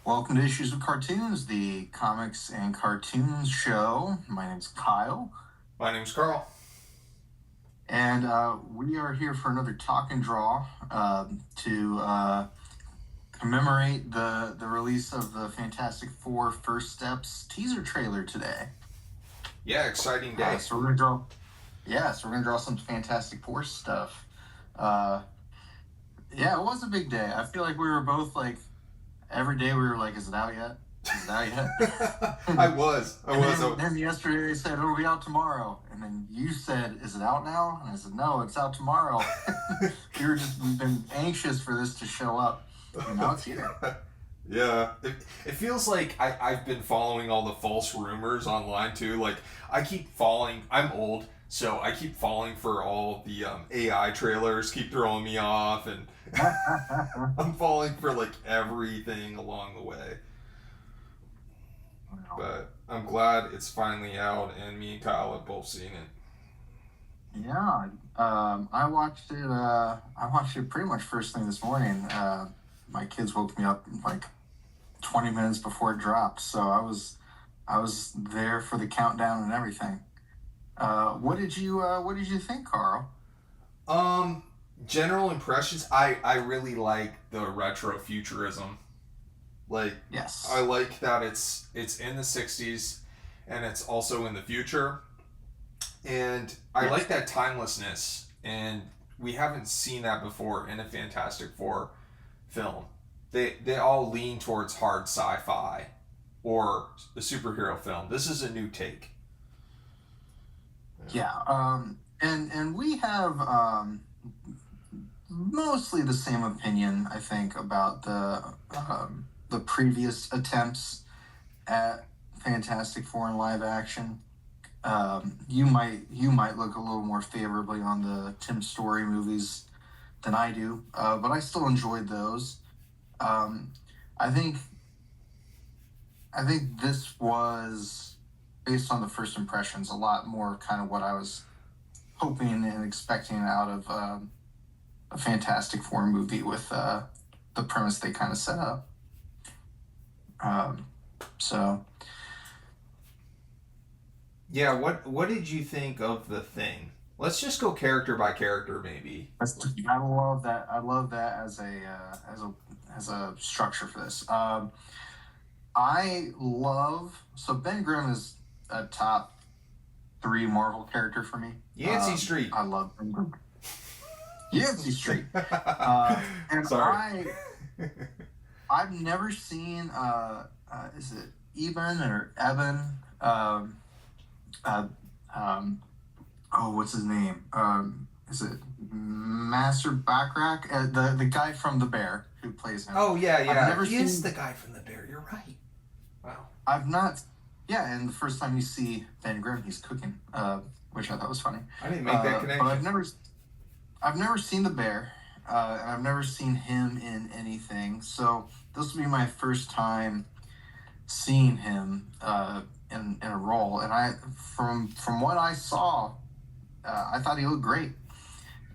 Welcome to Issues with Cartoons, the comics and cartoons show. My name's Kyle. My name's Carl. And we are here for another talk and draw to commemorate the release of the Fantastic Four First Steps teaser trailer today. Yeah, exciting day. So we're gonna draw some Fantastic Four stuff. Yeah, it was a big day. I feel like we were both like, every day we were like, is it out yet? Is it out yet? I was. Then yesterday they said, it'll be out tomorrow. And then you said, is it out now? And I said, no, it's out tomorrow. We've been anxious for this to show up. And now it's here. Yeah. It feels like I've been following all the false rumors online too. Like, I keep falling. I'm old, so I keep falling for all the AI trailers, keep throwing me off, and I'm falling for like everything along the way. But I'm glad it's finally out, and me and Kyle have both seen it. Yeah, I watched it. I watched it pretty much first thing this morning. My kids woke me up like 20 minutes before it dropped, so I was there for the countdown and everything. What did you think, Carl? General impressions. I really like the retro futurism. Like, yes, I like that it's in the 60s and it's also in the future. And I like that timelessness, and we haven't seen that before in a Fantastic Four film. They all lean towards hard sci-fi or a superhero film. This is a new take. Yeah. And we have mostly the same opinion, I think, about the previous attempts at Fantastic Four in live action. You might look a little more favorably on the Tim Story movies than I do, but I still enjoyed those. I think this was, based on the first impressions, a lot more kind of what I was hoping and expecting out of a Fantastic Four movie with the premise they kind of set up. So. Yeah, what did you think of the Thing? Let's just go character by character, maybe. I love that. I love that as a structure for this. So Ben Grimm is a top 3 Marvel character for me. Yancey Street. I love Ben Grimm. Yancey Street. And Sorry. I've never seen is it Eben or Eben? What's his name? Is it Master Backrack? The guy from The Bear who plays him. Oh yeah. He is the guy from The Bear. You're right. Wow. I've not. Yeah, and the first time you see Ben Grimm, he's cooking, which I thought was funny. I didn't make that connection. But I've never seen The Bear. And I've never seen him in anything. So this will be my first time seeing him in a role, and from what I saw, I thought he looked great.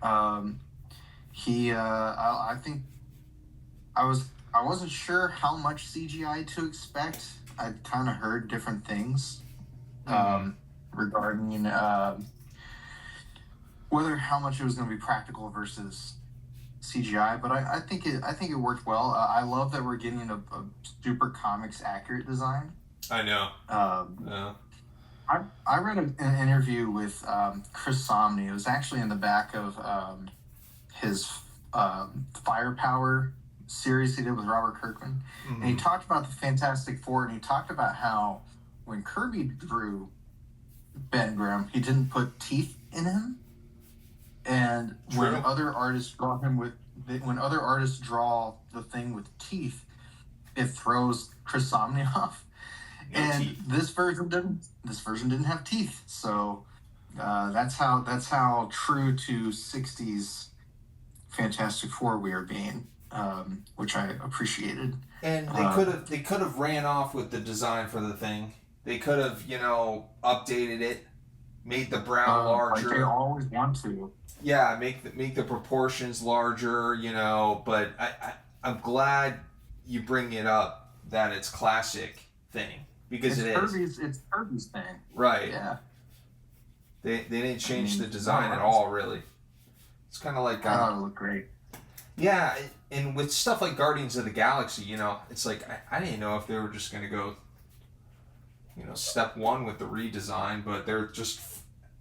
I think I wasn't sure how much CGI to expect. I'd kind of heard different things regarding whether how much it was going to be practical versus CGI, but I think it worked well. I love that we're getting a super comics accurate design. I know. I read an interview with Chris Somney. It was actually in the back of his Firepower series he did with Robert Kirkman. Mm-hmm. And he talked about the Fantastic Four, and he talked about how when Kirby drew Ben Grimm, he didn't put teeth in him. And when other artists draw the Thing with teeth, it throws Chris Somney off. This version didn't have teeth, so that's how true to 60s Fantastic Four we are being, which I appreciated. And they could have ran off with the design for the Thing. They could have updated it, made the brow larger. Like they always want to. Yeah, make the proportions larger, but I'm glad you bring it up that it's classic thing, because It's Kirby's thing. Right. Yeah. They didn't change the design at all, really. It's kind of like... I thought it looked great. Yeah, and with stuff like Guardians of the Galaxy, it's like, I didn't know if they were just going to go, step one with the redesign, but they're just...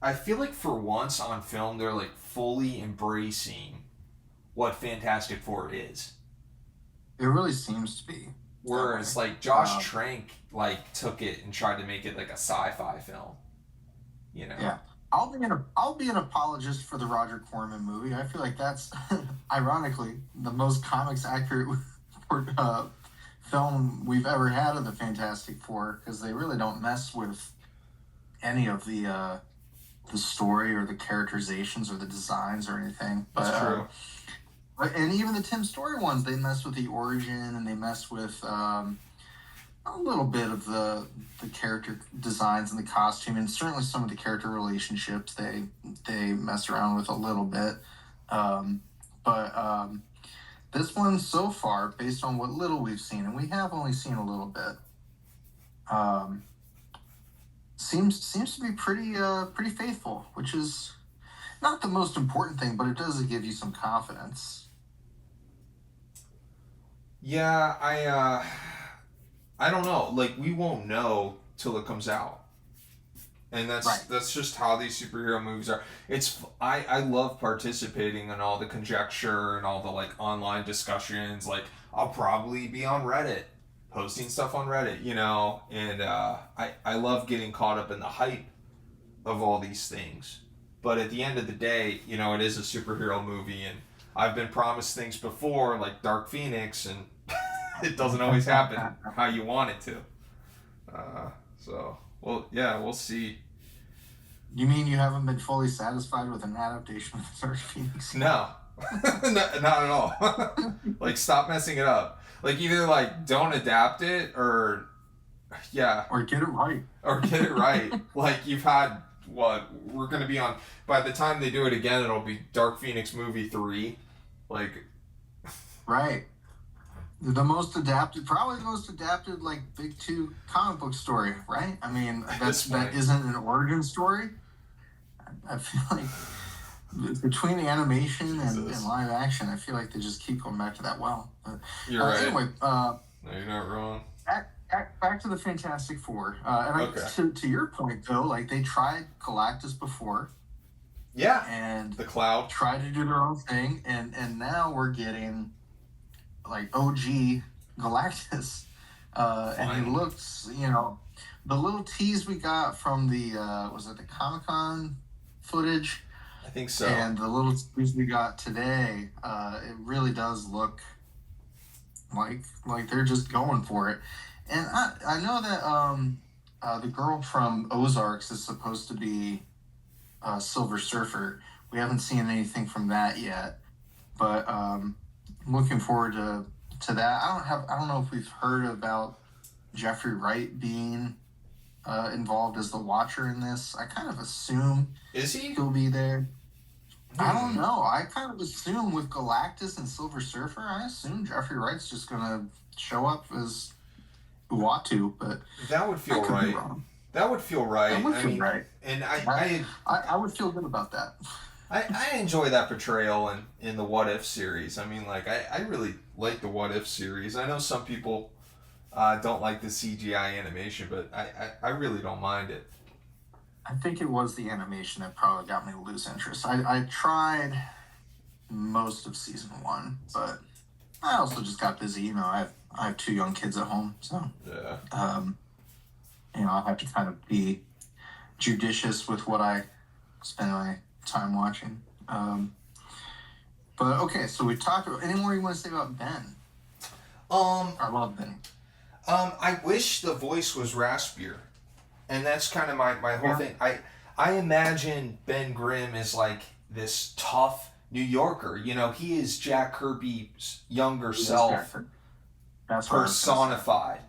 I feel like for once on film, they're like fully embracing what Fantastic Four is. It really seems to be. Whereas, like, Josh Trank, like, took it and tried to make it like a sci-fi film. Yeah. I'll be an apologist for the Roger Corman movie. I feel like that's, ironically, the most comics accurate film we've ever had of the Fantastic Four, because they really don't mess with any of the story or the characterizations or the designs or anything. That's true. And even the Tim Story ones, they mess with the origin, and they mess with a little bit of the character designs and the costume, and certainly some of the character relationships they mess around with a little bit. But this one so far, based on what little we've seen, and we have only seen a little bit, seems to be pretty faithful, which is not the most important thing, but it does give you some confidence. Yeah, I don't know. Like, we won't know till it comes out, and that's just how these superhero movies are. I love participating in all the conjecture and all the like online discussions. Like, I'll probably be on Reddit, posting stuff on Reddit, and I love getting caught up in the hype of all these things. But at the end of the day, it is a superhero movie, and I've been promised things before, like Dark Phoenix, and it doesn't always happen how you want it to. We'll see. You mean you haven't been fully satisfied with an adaptation of Dark Phoenix? No. Not at all. Like, stop messing it up. Like, either, like, don't adapt it, or... Yeah. Or get it right. Like, you've had... What? We're going to be on... By the time they do it again, it'll be Dark Phoenix Movie 3. Like... Right. Probably the most adapted, like, Big Two comic book story, right? I mean, that isn't an origin story. I feel like between the animation and live action, I feel like they just keep going back to that well. But, you're right. Anyway, no, you're not wrong. Back to the Fantastic Four. To your point, though, like, they tried Galactus before. Yeah. And the Cloud tried to do their own thing, and now we're getting, like, OG Galactus. And he looks, the little tease we got from the, was it the Comic-Con footage? I think so. And the little tease we got today, it really does look like they're just going for it. And I know that the girl from Ozarks is supposed to be Silver Surfer. We haven't seen anything from that yet, but I'm looking forward to that. I don't know if we've heard about Jeffrey Wright being involved as the Watcher in this. I kind of assume he'll be there. I don't know. I kind of assume with Galactus and Silver Surfer, I assume Jeffrey Wright's just gonna show up as Uatu, but that would feel right. That would feel right. That would feel right. And I would feel good about that. I enjoy that portrayal in the What If series. I mean, like, I really like the What If series. I know some people don't like the CGI animation, but I really don't mind it. I think it was the animation that probably got me to lose interest. I tried most of season 1, but I also just got busy. I have 2 young kids at home, so yeah. I have to kind of be judicious with what I spend my time watching. But okay, so we talked about. Any more you want to say about Ben? I love Ben. I wish the voice was raspier, and that's kind of my whole thing. I imagine Ben Grimm is like this tough New Yorker. He is Jack Kirby's younger self personified.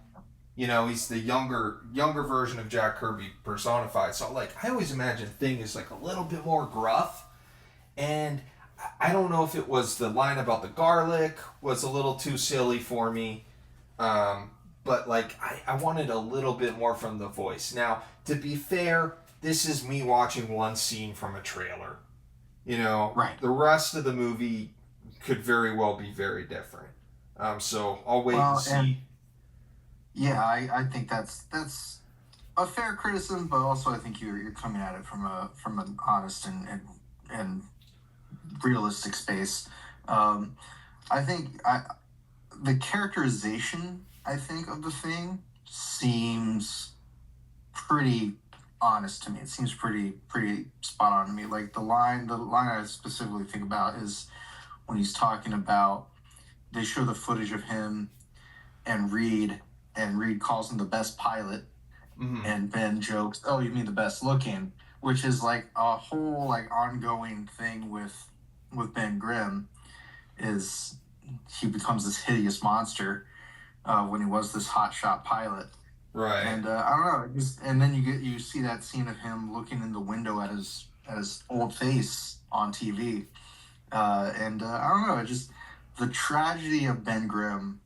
He's the younger version of Jack Kirby personified. So, like, I always imagine Thing is like a little bit more gruff, and I don't know if it was the line about the garlic was a little too silly for me, but like I wanted a little bit more from the voice. Now, to be fair, this is me watching one scene from a trailer. You know, Right. The rest of the movie could very well be very different. So I'll wait and see. And yeah, I think that's a fair criticism, but also I think you're coming at it from an honest and realistic space. I think the characterization, I think, of the thing seems pretty honest to me. It seems pretty spot on to me. Like the line I specifically think about is when he's talking about, they show the footage of him and Reed calls him the best pilot, and Ben jokes, "Oh, you mean the best looking?" Which is like a whole like ongoing thing with Ben Grimm, is he becomes this hideous monster when he was this hotshot pilot. Right. And I don't know, and then you see that scene of him looking in the window at his old face on TV, and I don't know, just the tragedy of Ben Grimm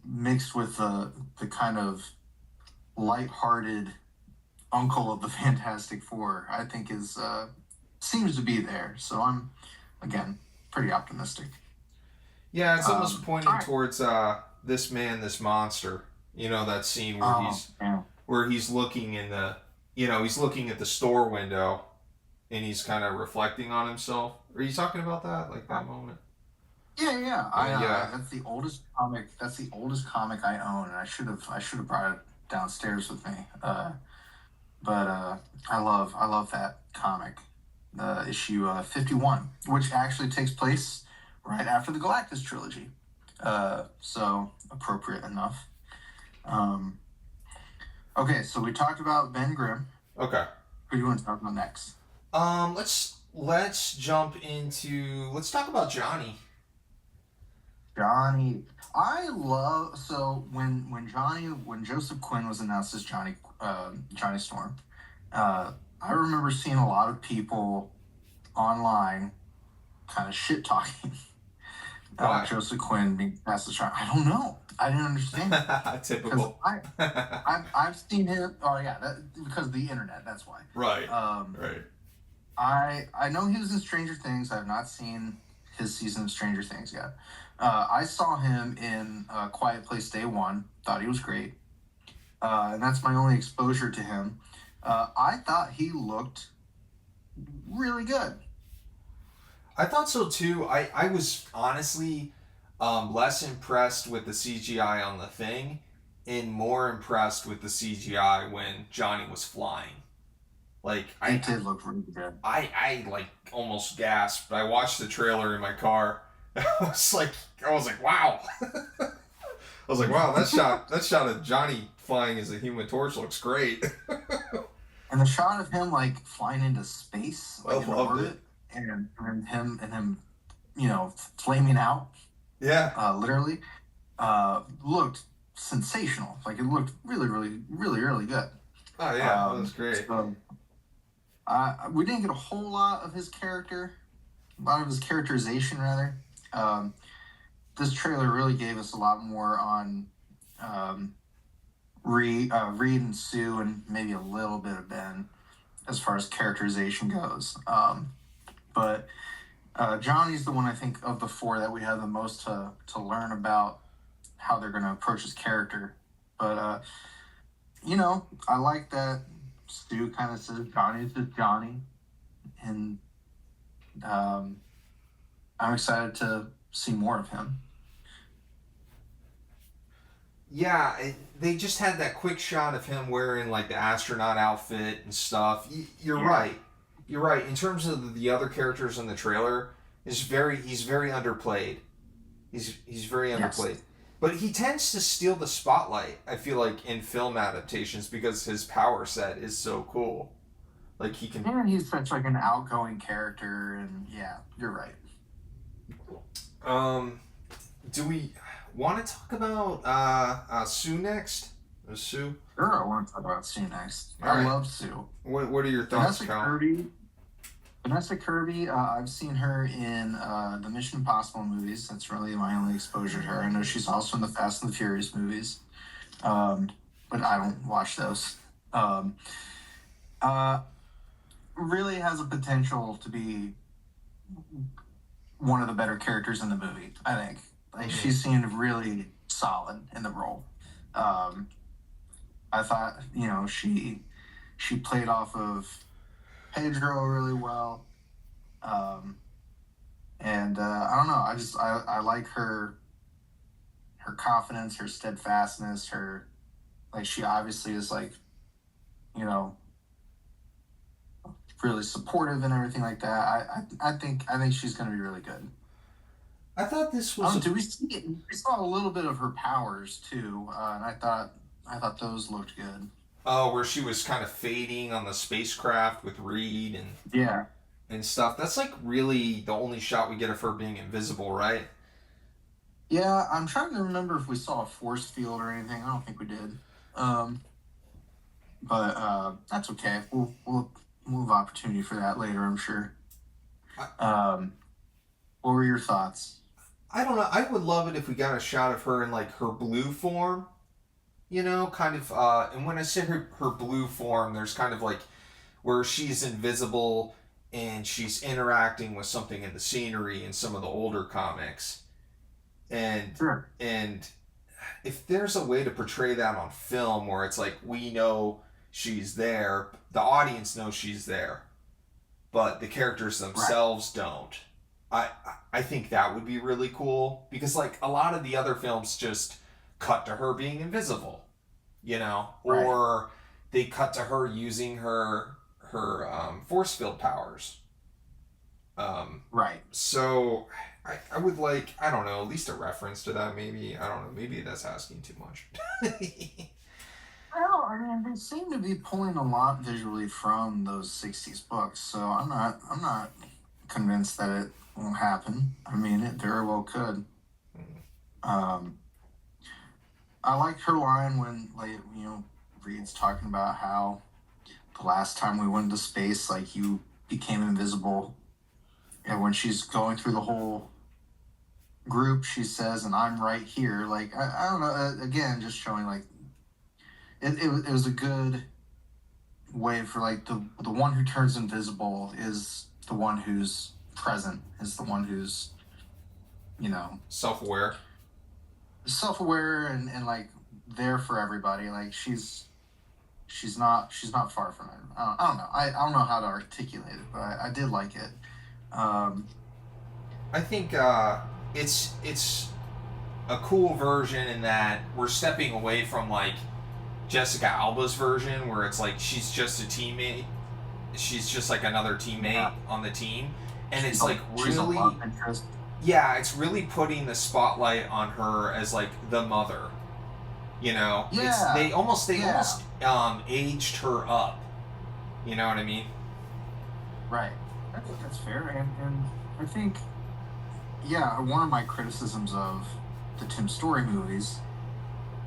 mixed with the kind of lighthearted uncle of the Fantastic Four, I think is seems to be there. So I'm again pretty optimistic. Yeah, it's almost pointing towards this man, this monster. You know, that scene where he's looking in the, he's looking at the store window, and he's kind of reflecting on himself. Are you talking about that, like that moment? Yeah. That's the oldest comic. That's the oldest comic I own, and I should have brought it downstairs with me. But I love that comic, issue 51, which actually takes place right after the Galactus trilogy. So appropriate enough. Okay, so we talked about Ben Grimm. Okay. Who do you want to talk about next? Let's jump into. Let's talk about Johnny. Johnny, when Joseph Quinn was announced as Johnny Storm, I remember seeing a lot of people online kind of shit talking about Joseph Quinn being cast as Johnny. I don't know. I didn't understand. Typical. I've seen him. Oh yeah, because of the internet. That's why. Right. Right. I know he was in Stranger Things. I have not seen his season of Stranger Things yet. I saw him in Quiet Place Day One. Thought he was great. And that's my only exposure to him. I thought he looked really good. I thought so too. I was honestly less impressed with the CGI on the Thing and more impressed with the CGI when Johnny was flying. Like It did look really good. I like almost gasped. I watched the trailer in my car. I was like, wow. I was like, wow, that shot of Johnny flying as a Human Torch looks great. And the shot of him like flying into space, like in orbit, and him, flaming out. Yeah. Literally, looked sensational. Like it looked really, really, really, really good. Oh yeah, that was great. So, we didn't get a whole lot of his characterization rather. This trailer really gave us a lot more on Reed and Sue, and maybe a little bit of Ben as far as characterization goes. But Johnny's the one, I think, of the four that we have the most to learn about how they're going to approach his character. But I like that Stu kind of says Johnny is just Johnny, and I'm excited to see more of him. Yeah, they just had that quick shot of him wearing like the astronaut outfit and stuff. You're right. You're right. In terms of the other characters in the trailer, he's very underplayed. He's very underplayed. Yes. But he tends to steal the spotlight, I feel like, in film adaptations because his power set is so cool. Like he can. And he's such like an outgoing character, and yeah, you're right. Do we want to talk about Sue next? Sue? Sure, I want to talk about Sue next. I love Sue. What are your thoughts, Vanessa Kirby. Vanessa Kirby, I've seen her in the Mission Impossible movies. That's really my only exposure to her. I know she's also in the Fast and the Furious movies, but I don't watch those. Um, uh, really has a potential to be one of the better characters in the movie, I think. Like, she seemed really solid in the role. I thought, she played off of Pedro really well. And I don't know. I like her confidence, her steadfastness, her, like, she obviously is, like, you know, really supportive and everything like that. I think she's going to be really good. I thought this was. We saw a little bit of her powers too, and I thought those looked good. Oh, where she was kind of fading on the spacecraft with Reed and stuff. That's like really the only shot we get of her being invisible, right? Yeah, I'm trying to remember if we saw a force field or anything. I don't think we did. But that's okay. We'll move opportunity for that later, I'm sure. What were your thoughts? I don't know. I would love it if we got a shot of her in like her blue form. Kind of. And when I say her blue form, there's kind of like where she's invisible and she's interacting with something in the scenery in some of the older comics. And Sure. And if there's a way to portray that on film where it's like we know she's there, the audience knows she's there, but the characters themselves don't. I think that would be really cool because like a lot of the other films just cut to her being invisible, or they cut to her using her force field powers. Right. So I would like, I don't know, at least a reference to that maybe. I don't know, maybe that's asking too much. Well, I mean, they seem to be pulling a lot visually from those 60s books, so I'm not convinced that it won't happen. I mean, it very well could. I liked her line when, like, Reed's talking about how the last time we went into space, like, you became invisible. And when she's going through the whole group, she says, and I'm right here. Like, I don't know, again, just showing, like, it was a good way for, like, the one who turns invisible is the one who's present, is the one who's, self-aware and like there for everybody. Like she's not far from it. I don't know. I don't know how to articulate it, but I did like it. I think it's a cool version in that we're stepping away from like Jessica Alba's version where it's like she's just a teammate. She's just like another teammate on the team. And it's like really, it's really putting the spotlight on her as like the mother. They almost aged her up. You know what I mean? Right. That's fair. And I think, one of my criticisms of the Tim Story movies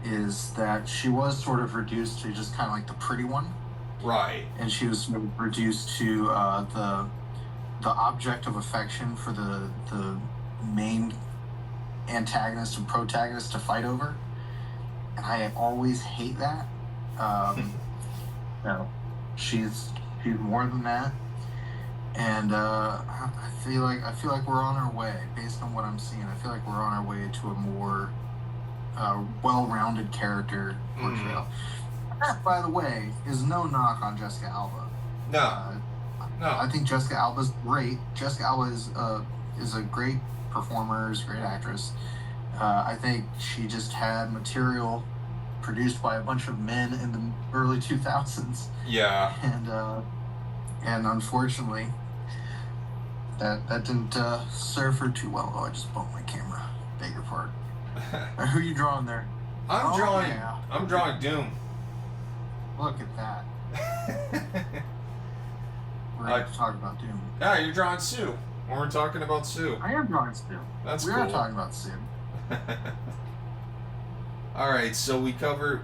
is that she was sort of reduced to just kind of like the pretty one. Right. And she was reduced to the object of affection for the main antagonist and protagonist to fight over. And I always hate that. No, she's more than that. And I feel like we're on our way, based on what I'm seeing. I feel like we're on our way to a more well-rounded character portrayal. That, by the way, is no knock on Jessica Alba. No. I think Jessica Alba's great. Jessica Alba is a great performer, is a great actress. I think she just had material produced by a bunch of men in the early 2000s. Yeah. And unfortunately, that didn't serve her too well. Oh, I just bumped my camera. Beg your pardon. Who are you drawing there? I'm drawing Doom. Look at that. We're going to talk about Doom. Yeah, you're drawing Sue. We're talking about Sue. I am drawing Sue. We are talking about Sue. All right, so we covered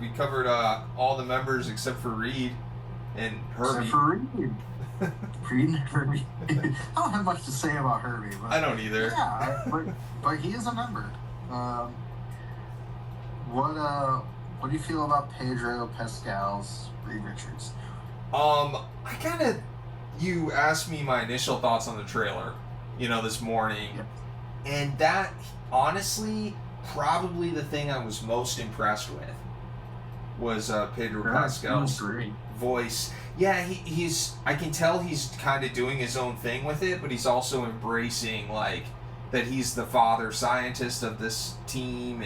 all the members except for Reed and Herbie. Except for Reed. Creed and Herbie. I don't have much to say about Herbie, but I don't either. Yeah, but he is a member. What do you feel about Pedro Pascal's Reed Richards? I kind of, you asked me my initial thoughts on the trailer, this morning, Yep. and that, honestly, probably the thing I was most impressed with was Pedro Pascal's voice. Yeah, he's, I can tell he's kind of doing his own thing with it, but he's also embracing, like, that he's the father scientist of this team,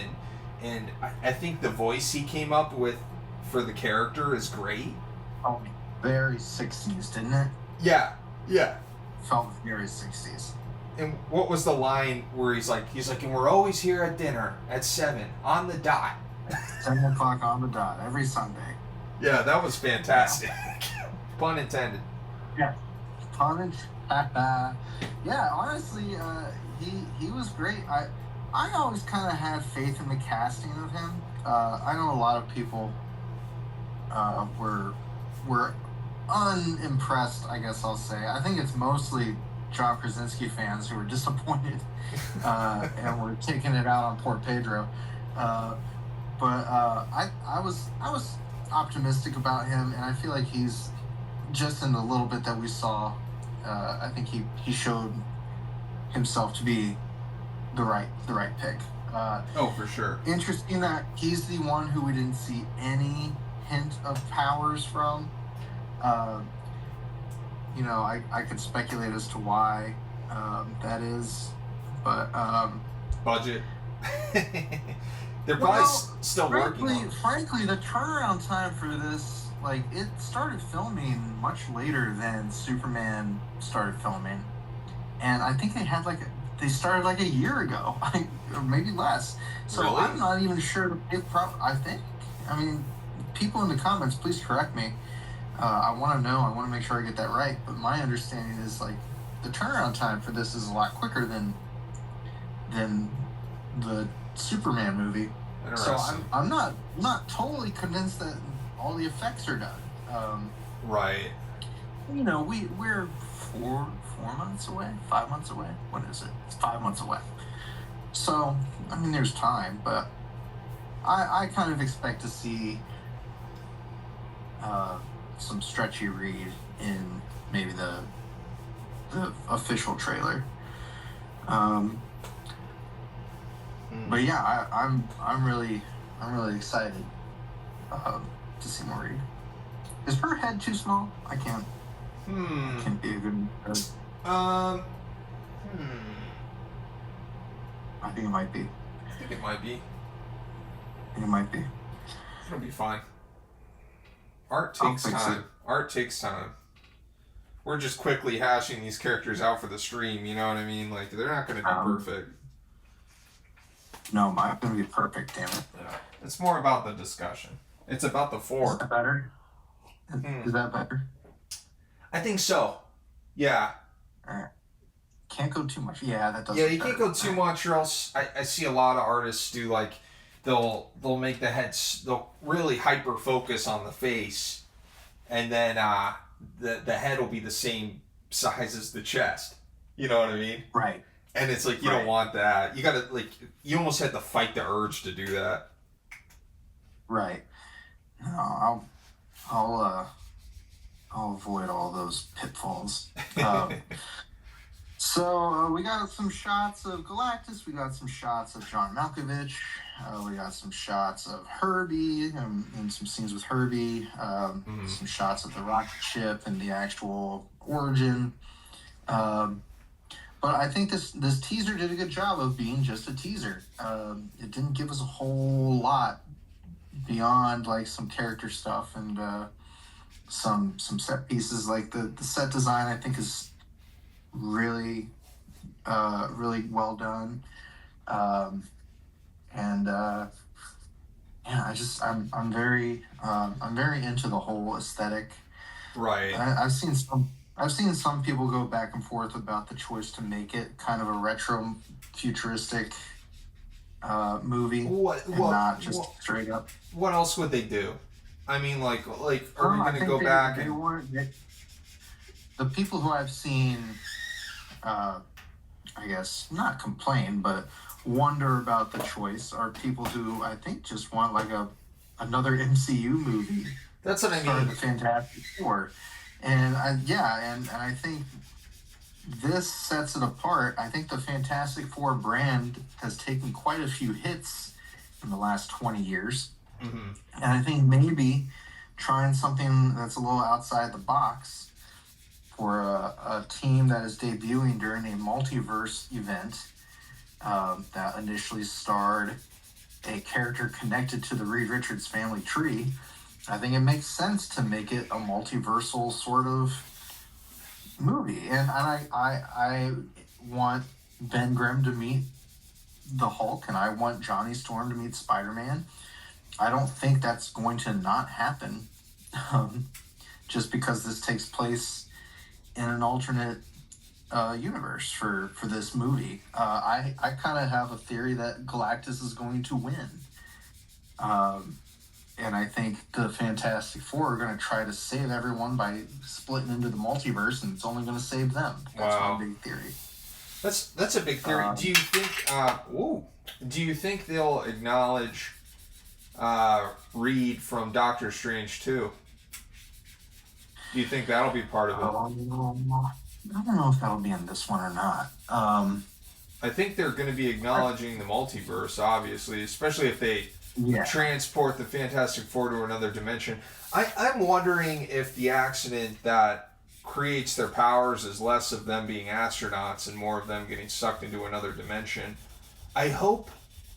and I think the voice he came up with for the character is great. Oh, very 60s, didn't it? Yeah. Felt very 60s. And what was the line where he's like, and we're always here at dinner at 7 on the dot. 7 o'clock on the dot every Sunday. Yeah, that was fantastic. Pun intended. Yeah. Pun. Yeah, honestly, he was great. I always kind of had faith in the casting of him. I know a lot of people were unimpressed, I guess I'll say. I think it's mostly John Krasinski fans who were disappointed and were taking it out on poor Pedro. But I was optimistic about him, and I feel like he's, just in the little bit that we saw, I think he showed himself to be the right pick. Oh, for sure. Interesting that he's the one who we didn't see any hint of powers from. I could speculate as to why that is, but budget. They're probably still working on it. Frankly, the turnaround time for this, like, it started filming much later than Superman started filming, and I think they started like a year ago, or maybe less. So really? I'm not even sure if I mean, people in the comments, please correct me. I want to know. I want to make sure I get that right. But my understanding is, like, the turnaround time for this is a lot quicker than the Superman movie. So I'm not totally convinced that all the effects are done. Right. We're 4 months away, 5 months away. What is it? It's 5 months away. So I mean, there's time, but I kind of expect to see some stretchy Reed in maybe the official trailer. But yeah, I'm really excited to see more Reed. Is her head too small? I can't be a good. I think it might be. It'll be fine. Art takes time. We're just quickly hashing these characters out for the stream, you know what I mean? Like, they're not going to be perfect. No, mine's going to be perfect, damn it. Yeah. It's more about the discussion. It's about the 4. Is that better? Is that better? I think so. Yeah. Alright. Can't go too much. Yeah, that does. Yeah, you can't go too much, or else I see a lot of artists do, like, they'll make the heads, they'll really hyper focus on the face, and then the head will be the same size as the chest. You know what I mean? Right. And it's like, you don't want that. You gotta, like, you almost have to fight the urge to do that. Right. No, I'll avoid all those pitfalls. So we got some shots of Galactus. We got some shots of John Malkovich. We got some shots of Herbie and some scenes with Herbie. Some shots of the rocket ship and the actual origin. But I think this teaser did a good job of being just a teaser. It didn't give us a whole lot beyond, like, some character stuff and some set pieces. Like the set design, I think, is really well done. I'm very into the whole aesthetic. Right. I've seen some people go back and forth about the choice to make it kind of a retro futuristic movie, not just straight up. What else would they do? I mean, like, are we going to go back? the people who I've seen, I guess not complain, but wonder about the choice are people who I think just want like another MCU movie. That's what I Started mean. the Fantastic Four, and I think this sets it apart. I think the Fantastic Four brand has taken quite a few hits in the last 20 years, Mm-hmm. and I think maybe trying something that's a little outside the box for a team that is debuting during a multiverse event that initially starred a character connected to the Reed Richards family tree. I think it makes sense to make it a multiversal sort of movie. And I want Ben Grimm to meet the Hulk, and I want Johnny Storm to meet Spider-Man. I don't think that's going to not happen just because this takes place in an alternate universe for this movie. I kind of have a theory that Galactus is going to win. And I think the Fantastic Four are going to try to save everyone by splitting into the multiverse, and it's only going to save them. That's my big theory. That's a big theory. Do you think they'll acknowledge Reed from Doctor Strange too? Do you think that'll be part of it? I don't know if that'll be in this one or not. I think they're going to be acknowledging the multiverse, obviously, especially if they transport the Fantastic Four to another dimension. I'm wondering if the accident that creates their powers is less of them being astronauts and more of them getting sucked into another dimension. I hope,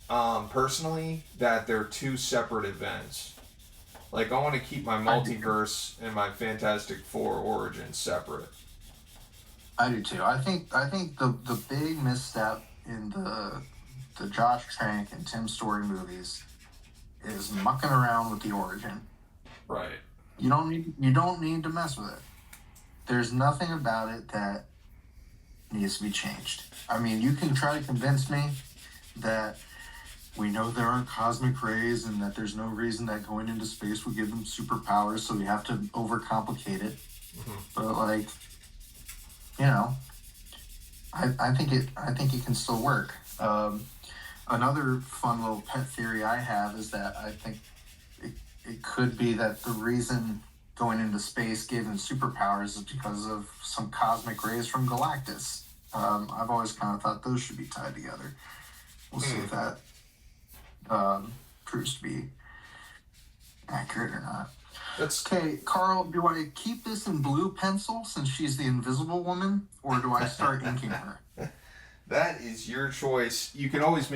personally, that they're two separate events. Like, I want to keep my multiverse and my Fantastic Four origins separate. I do too. I think the big misstep in the Josh Trank and Tim Story movies is mucking around with the origin. Right. You don't need to mess with it. There's nothing about it that needs to be changed. I mean, you can try to convince me that we know there aren't cosmic rays and that there's no reason that going into space would give them superpowers, so we have to overcomplicate it. Mm-hmm. But like, you know, I think it can still work. Another fun little pet theory I have is that I think it could be that the reason going into space gave them superpowers is because of some cosmic rays from Galactus. I've always kind of thought those should be tied together. We'll see if that proves to be accurate or not. Okay, Carl, do I keep this in blue pencil since she's the Invisible Woman, or do I start inking her? That is your choice. You can always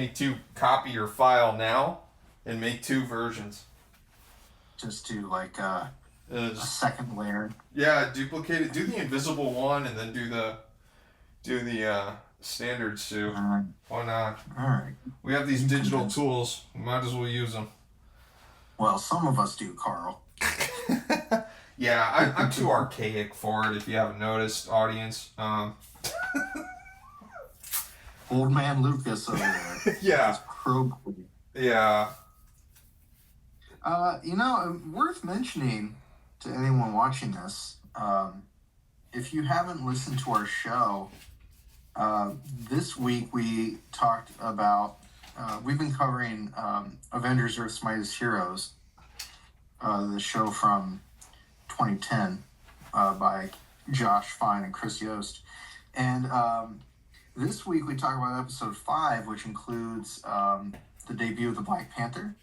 copy your file now and make two versions. Just do like a second layer. Yeah, duplicate it. Do the invisible one and then do the standard suit. Why not? All right. We have these digital tools. We might as well use them. Well, some of us do, Carl. Yeah, I'm too archaic for it, if you haven't noticed, audience. Old man Lucas over there. Yeah. Yeah. Worth mentioning to anyone watching this, if you haven't listened to our show, this week we talked about, we've been covering Avengers Earth's Mightiest Heroes, the show from 2010 by Josh Fine and Chris Yost. And this week we talk about episode 5, which includes the debut of the Black Panther.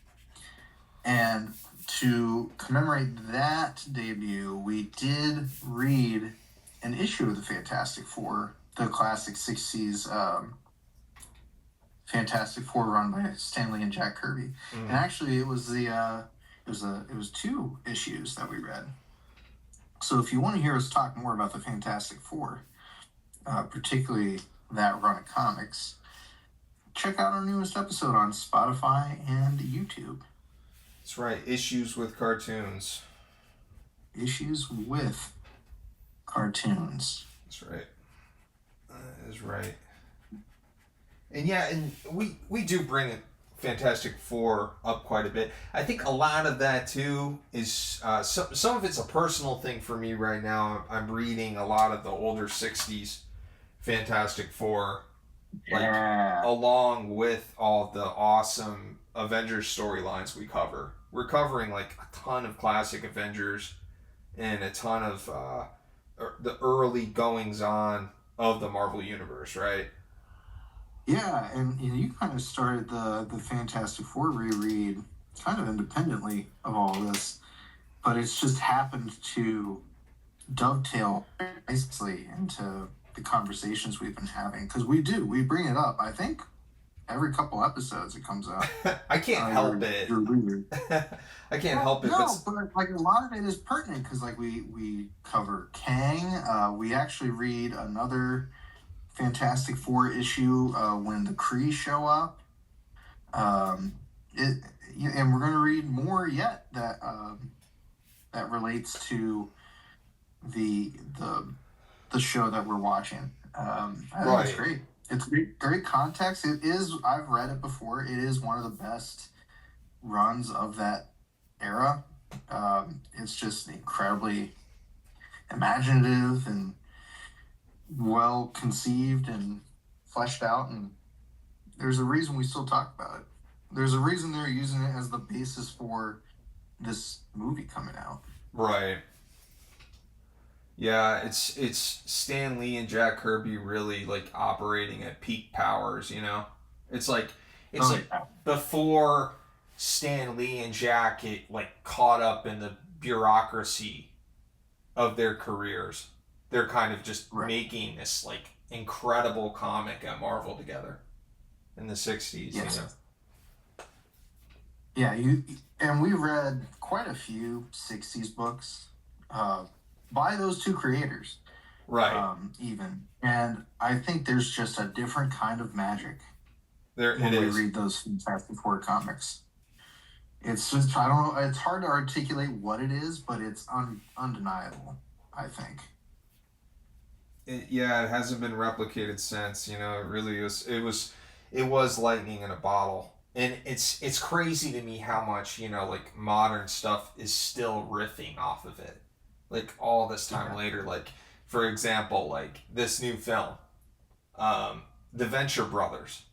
And to commemorate that debut, we did read an issue of the Fantastic Four, the classic 60s Fantastic Four run by Stan Lee and Jack Kirby. Mm. And actually it was it was 2 issues that we read. So if you want to hear us talk more about the Fantastic Four, particularly that run of comics, check out our newest episode on Spotify and YouTube. That's right. Issues with Cartoons. Issues with Cartoons. That's right. That is right. And yeah, and we do bring it Fantastic Four up quite a bit. I think a lot of that too is some of it's a personal thing for me right now. I'm reading a lot of the older '60s Fantastic Four, along with all the awesome Avengers storylines we cover. We're covering like a ton of classic Avengers and a ton of the early goings on of the Marvel Universe, right? Yeah, and you kind of started the Fantastic Four reread kind of independently of all this, but it's just happened to dovetail nicely into the conversations we've been having, because we bring it up. I think every couple episodes it comes up. I can't help it. I can't help it. No, but like a lot of it is pertinent because like we cover Kang. We actually read another Fantastic Four issue when the Kree show up. And we're going to read more yet that relates to the show that we're watching. I think it's great. It's great context. It is. I've read it before. It is one of the best runs of that era. It's just incredibly imaginative and well conceived and fleshed out, and there's a reason we still talk about it. There's a reason they're using it as the basis for this movie coming out. Right. Yeah, it's Stan Lee and Jack Kirby really like operating at peak powers, you know? It's like before Stan Lee and Jack get like caught up in the bureaucracy of their careers. They're kind of just making this like incredible comic at Marvel together in the 60s. Yes. You know? Yeah, and we read quite a few 60s books by those two creators. Right. Even. And I think there's just a different kind of magic when we read those Fantastic Four comics. It's just, I don't know, it's hard to articulate what it is, but it's undeniable, I think. It hasn't been replicated since. You know, it really was. It was lightning in a bottle, and it's crazy to me how much like modern stuff is still riffing off of it, like all this time later. Like for example, like this new film, the Venture Brothers,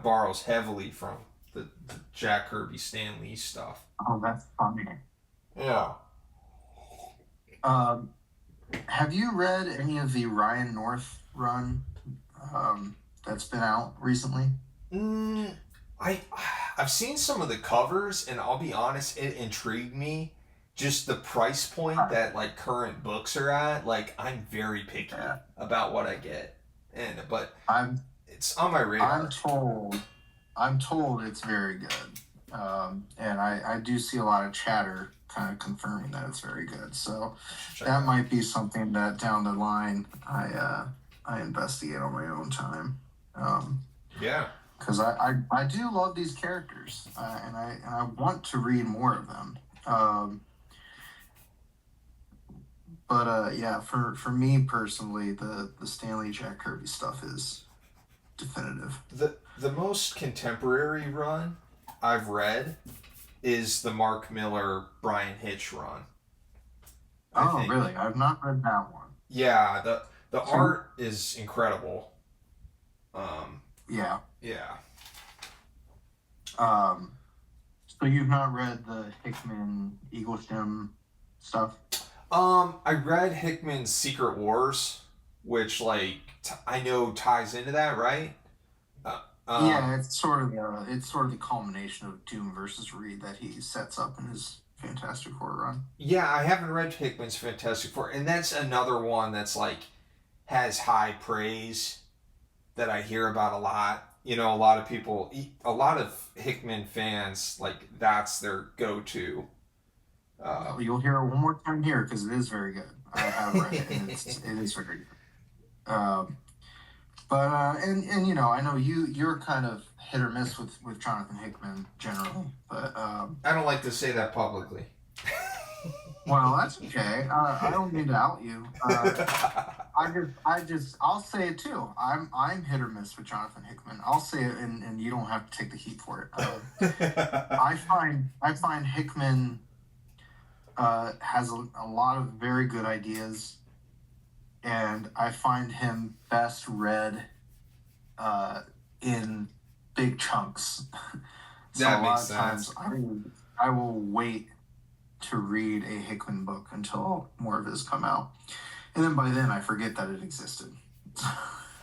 borrows heavily from the Jack Kirby, Stan Lee stuff. Oh, that's funny. Yeah. Have you read any of the Ryan North run that's been out recently? I've seen some of the covers, and I'll be honest, it intrigued me. Just the price point that like current books are at. Like I'm very picky about what I get, but it's on my radar. I'm told it's very good, and I do see a lot of chatter kind of confirming that it's very good. So that might be something that down the line I investigate on my own time. Because I do love these characters, and I want to read more of them. For me personally, the Stan Lee Jack Kirby stuff is definitive. The most contemporary run I've read is the Mark Miller Brian Hitch run. Really? I've not read that one. Yeah, the art is incredible. Yeah. So you've not read the Hickman Eaglesham stuff? I read Hickman's Secret Wars, which I know ties into that, right? It's sort of the culmination of Doom versus Reed that he sets up in his Fantastic Four run. Yeah, I haven't read Hickman's Fantastic Four, and that's another one that's has high praise that I hear about a lot. A lot of people, a lot of Hickman fans, that's their go-to. You'll hear it one more time here because it is very good. I have read it, and it is very good. I know you're kind of hit or miss with Jonathan Hickman generally, but I don't like to say that publicly. Well, that's okay. I don't mean to out you. I'll say it too. I'm hit or miss with Jonathan Hickman. I'll say it, and you don't have to take the heat for it. I find Hickman has a lot of very good ideas, and I find him best read in big chunks. So That a lot makes of times sense. I will wait to read a Hickman book until more of his come out. And then by then I forget that it existed.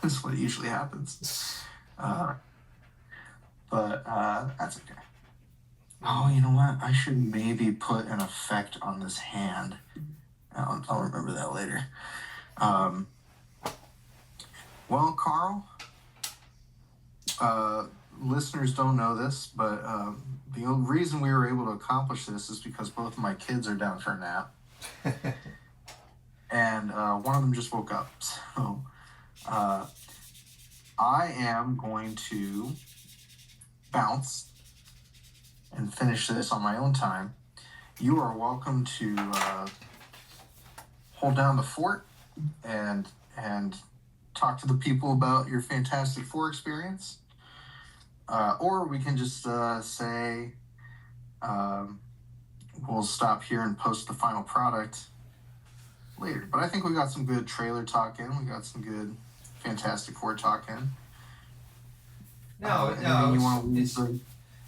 That's what usually happens. But that's okay. Oh, you know what? I should maybe put an effect on this hand. I'll remember that later. Well, Carl, listeners don't know this, but the reason we were able to accomplish this is because both of my kids are down for a nap. And one of them just woke up. So I am going to bounce and finish this on my own time. You are welcome to hold down the fort and talk to the people about your Fantastic Four experience. Or we can just say we'll stop here and post the final product later. But I think we got some good trailer talk in. We got some good Fantastic Four talk in.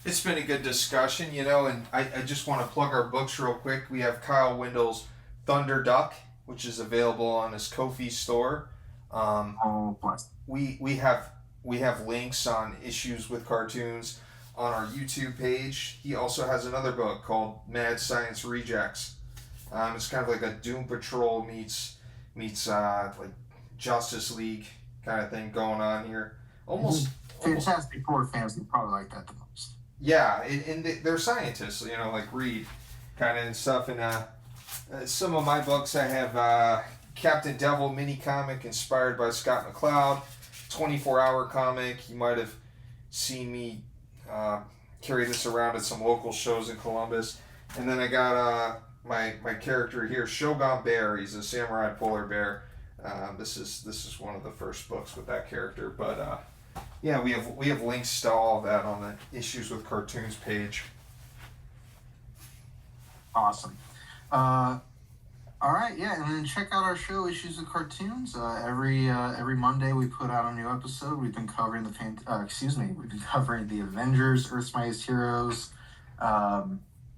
It's been a good discussion, and I just want to plug our books real quick. We have Kyle Windle's Thunder Duck, which is available on his Ko-fi store. We have links on Issues with Cartoons on our YouTube page. He also has another book called Mad Science Rejects. It's kind of like a Doom Patrol meets like Justice League kind of thing going on here. Almost Fantastic Four fans would probably like that the most. Yeah, and they're scientists, like Reed kind of and stuff. And some of my books, I have Captain Devil mini comic inspired by Scott McCloud, 24-hour comic. You might have seen me carry this around at some local shows in Columbus. And then I got my character here, Shogun Bear. He's a samurai polar bear. This is one of the first books with that character, but yeah, we have links to all of that on the Issues with Cartoons page. Awesome. All right, yeah, and then check out our show, Issues with Cartoons. Every Monday we put out a new episode. We've been covering the Avengers, Earth's Mightiest Heroes,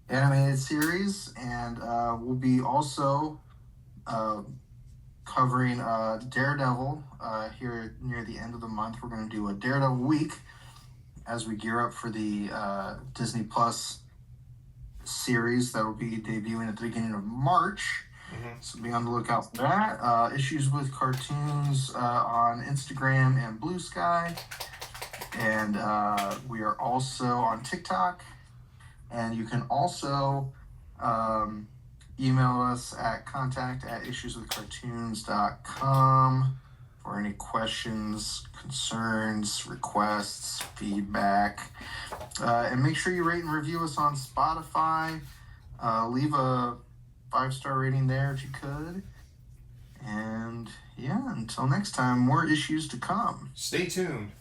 animated series, and we'll be also covering Daredevil here near the end of the month. We're going to do a Daredevil week as we gear up for the Disney Plus series that will be debuting at the beginning of March. So be on the lookout for that. Issues with Cartoons on Instagram and Bluesky. And we are also on TikTok. And you can also email us at contact@issueswithcartoons.com for any questions, concerns, requests, feedback. And make sure you rate and review us on Spotify. Leave a 5-star rating there if you could. And yeah, until next time, more issues to come. Stay tuned.